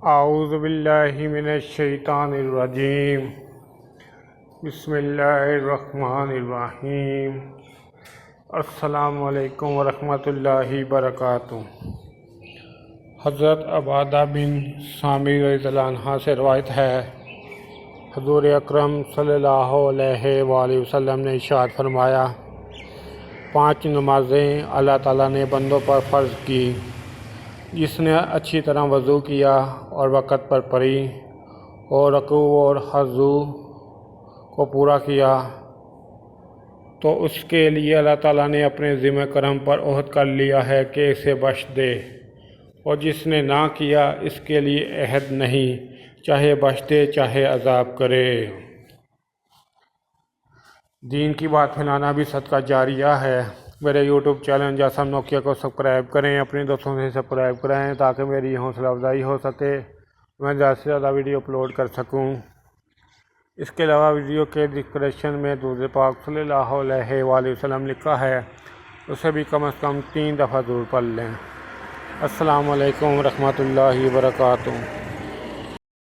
اعوذ باللہ من الشیطان الرجیم بسم اللہ الرحمن الرحیم السلام علیکم ورحمۃ اللہ وبرکاتہ۔ حضرت عبادہ بن سامر رضی اللہ عنہ سے روایت ہے، حضور اکرم صلی اللہ علیہ وآلہ وسلم نے ارشاد فرمایا، 5 نمازیں اللہ تعالیٰ نے بندوں پر فرض کی، جس نے اچھی طرح وضو کیا اور وقت پر پڑھی اور رکوع اور خضوع کو پورا کیا، تو اس کے لیے اللہ تعالیٰ نے اپنے ذمہ کرم پر عہد کر لیا ہے کہ اسے بخش دے، اور جس نے نہ کیا اس کے لیے عہد نہیں، چاہے بخش دے چاہے عذاب کرے۔ دین کی بات پھیلانا بھی صدقہ جاریہ ہے۔ میرے یوٹیوب چینل جاسم نوکیا کو سبسکرائب کریں، اپنے دوستوں سے سبسکرائب کرائیں تاکہ میری حوصلہ افزائی ہو سکے، میں زیادہ سے زیادہ ویڈیو اپلوڈ کر سکوں۔ اس کے علاوہ ویڈیو کے ڈسکرپشن میں درود پاک صلی اللہ علیہ وآلہ وسلم لکھا ہے، اسے بھی کم از کم 3 دفعہ ضرور پڑھ لیں۔ السلام علیکم ورحمۃ اللہ وبرکاتہ۔